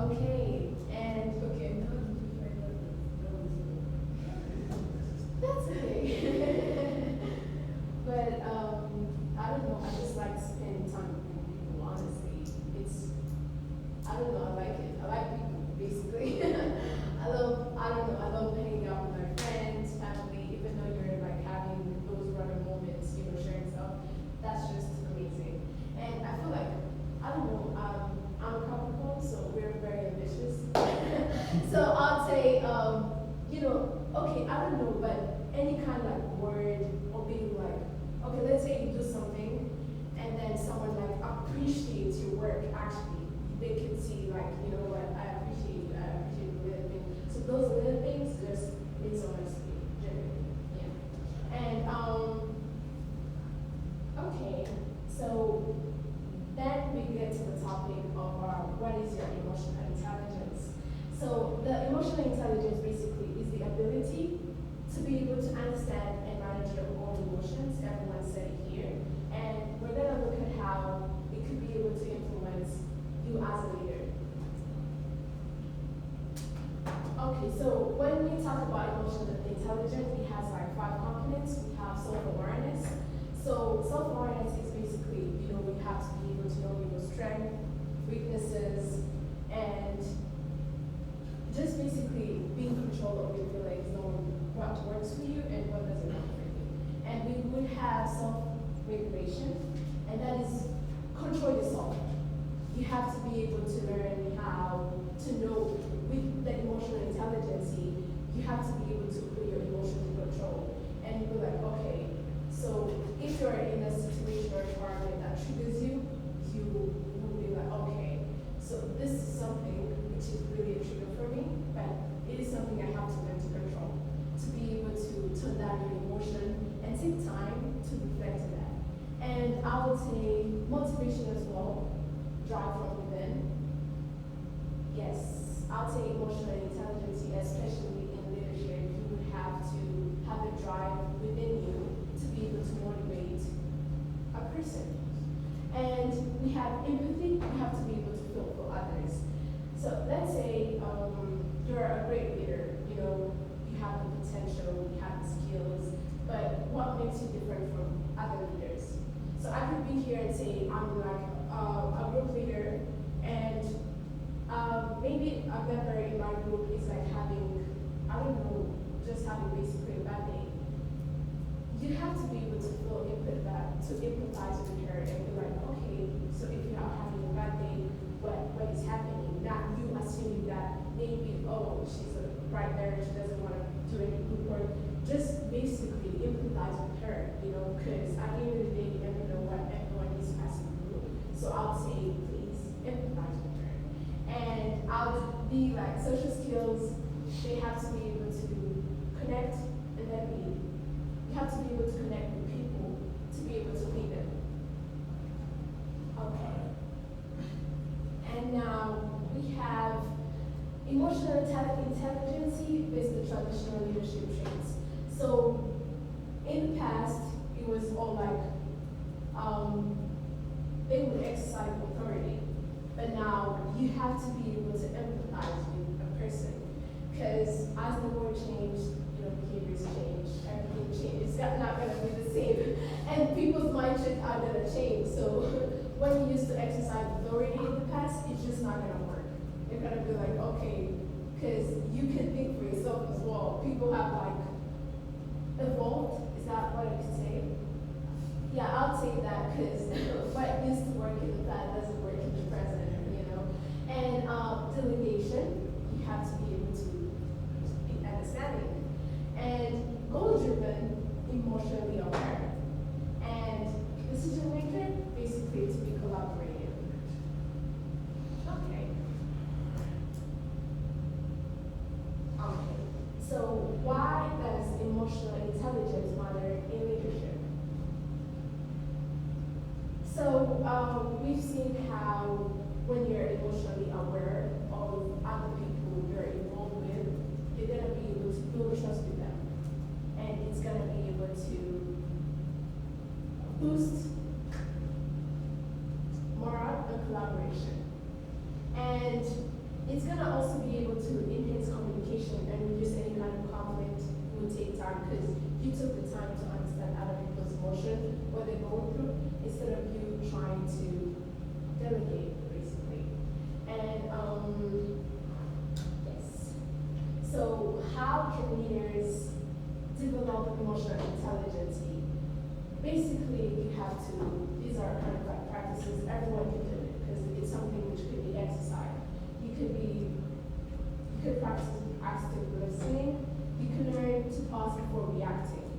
Okay, and okay, that's okay. But I don't know. I just like spending time with people. Honestly, it's I don't know. I like it. I like people basically. I don't know. I love hanging out with my friends, family. Even though you're like having those random moments, sharing stuff. That's just amazing. And I feel like I don't know. I'm a Capricorn, so we're very ambitious. So I'll say, okay, I don't know, but any kind of like word or being like, okay, let's say you do something, and then someone like appreciates your work. Actually, they can see like, you know what, I appreciate you. I appreciate the little thing. So those little things just mean so much to me, generally. Yeah. And okay, so then we get to the topic of what is your emotional intelligence. So the emotional intelligence basically is the ability to be able to understand and manage your own emotions. Everyone said it here. And we're going to look at how it could be able to influence you as a leader. Okay, so when we talk about emotional intelligence, it has like 5 components. We have self-awareness. So self-awareness is basically, we have to be able to know your strengths, weaknesses, and just basically be in control of your feelings, knowing what works for you and what doesn't work for you. And we would have self-regulation, and that is control yourself. You have to be able to learn how to know with the emotional intelligence, you have to be able to put your emotions in control and be like, okay, so if you're in a situation or environment that triggers you, you will be like, okay, so this is something which is really a trigger for me, but it is something I have to learn to control, to be able to turn down your emotion and take time to reflect on that. And I would say motivation as well, drive from within. Yes, I would say emotional intelligence, especially in leadership, you would have to have a drive within you to be able to motivate a person. And we have empathy, we have to be able to feel for others. So let's say you're a great leader, you have the potential, you have the skills, but what makes you different from other leaders? So I could be here and say I'm like a group leader, and maybe a member in my group is like having, I don't know, just having basically a bad day. You have to be able to feel to empathize with her and be like, okay, so if you're not having a bad day, what is happening? Not you assuming that maybe, oh, she's right there, she doesn't want to do any group work. Just basically empathize with her, because at the end of the day, you never know what everyone is passing through. So I'll say, please empathize with her. And I'll be like, social skills, they have to be able to connect and then lead. You have to be able to connect with people to be able to lead them. Okay. And now we have emotional intelligence is the traditional leadership traits. So in the past, it was all like they would exercise authority, but now you have to be able to empathize with a person, because as the world changed, behaviors change, everything changes. It's not going to be the same, and people's mindsets are going to change. So when you used to exercise authority in the past, it's just not going to work. You're going to be like, okay, because you can think for yourself as well. People have like evolved. Is that what I can say? Yeah, I'll say that, because what used to work in the past doesn't work in the present, And delegation, you have to be able to be understanding. And goal-driven, emotionally aware. And decision maker, basically to be collaborative. Okay. So why does emotional intelligence matter in leadership? So we've seen how when you're emotionally aware of other people you're involved with, you're going to be able to build trust with them. And it's going to be able to boost morale and collaboration. And It's gonna also be able to enhance communication and reduce any kind of conflict. It will take time because you took the time to understand other people's emotion, what they're going through, instead of you trying to delegate, basically. And yes. So how can leaders develop emotional intelligence? Basically, you have to, these are kind of like practices, everyone can do it because it's something which could be exercised. You could practice active listening. You can learn to pause before reacting.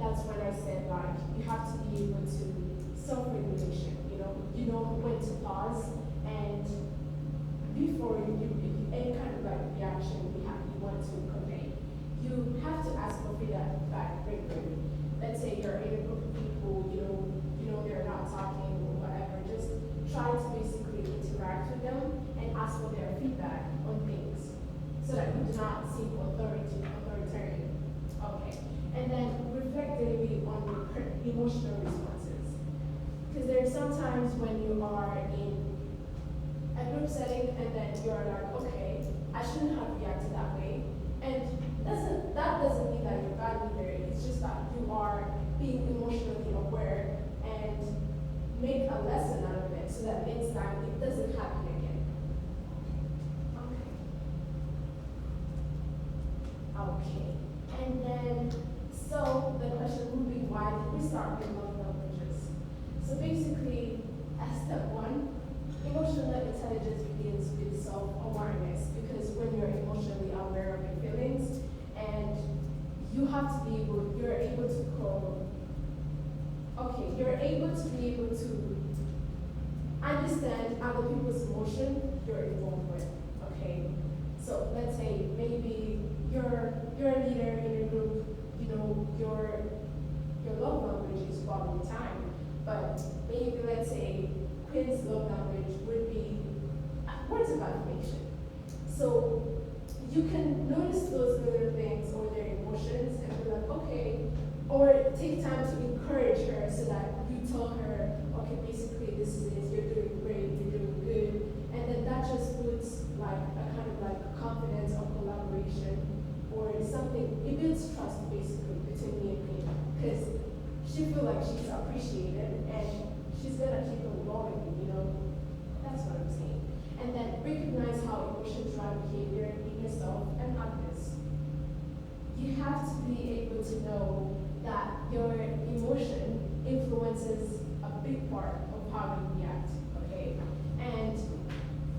That's when I said like, you have to be able to self-regulation, you know when to pause and before any kind of like reaction you want to convey. You have to ask for feedback regularly. Let's say you're in a group of people, they're not talking or whatever, just try to basically interact with them and ask for their feedback on things so that you do not seem authoritarian. Okay. And then reflect daily on your emotional responses. Because there are some times when you are in a group setting and then you're like, okay, I shouldn't have reacted that way. And that doesn't mean that you're a bad leader. It's just that you are being emotionally aware and make a lesson out of it so that next time it doesn't happen again. Okay. And then, so the question would be, why did we start with love languages? So basically, as step one, emotional intelligence begins with self-awareness, because when you're emotionally aware of your feelings, and you're able to be able to understand other people's emotion you're involved with, okay? So let's say maybe you're a leader in a group, your love language is quality time, but maybe let's say Quinn's love language would be words of affirmation. So you can notice those little things or their emotions and be like, okay, or take time to encourage her so that you tell her, okay, basically this is it, you're doing great, you're doing good, and then that just puts like a kind of like confidence or collaboration or something. It builds trust basically between me and me because she feels like she's appreciated and she's gonna keep on going, That's what I'm saying. And then recognize how emotions drive behavior in yourself and others. You have to be able to know that your emotion influences a big part of how you react, okay? And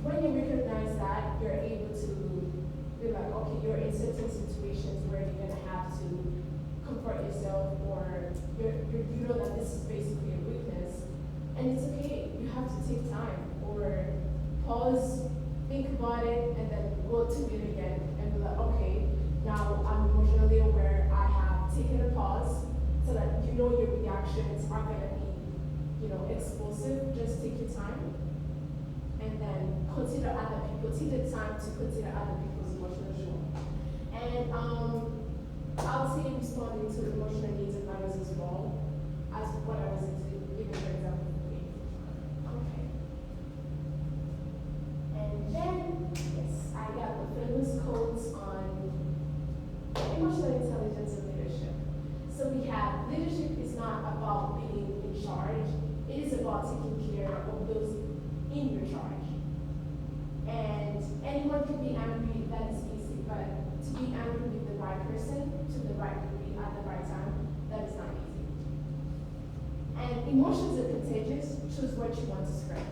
when you recognize that, you're able to be like, okay, you're in certain situations where you're gonna have to comfort yourself or you know that this is basically a weakness. And it's okay, you have to take time or pause, think about it, and then go to it again and be like, okay, now I'm emotionally aware, I have taken a pause so that your reactions aren't gonna be, explosive. Just take your time and then consider other people, take the time to consider other people's emotional journey. And I'll say responding to emotional needs and values as well as what I was giving for example. Okay. And then, yes, I got the famous quotes on emotional intelligence and leadership. So we have, leadership is not about being in charge, it is about taking care of those in your charge. And anyone can be angry, that is easy, but to be angry with the right person, to the right degree, at the right time, that is not easy. And emotions are contagious, choose what you want to spread.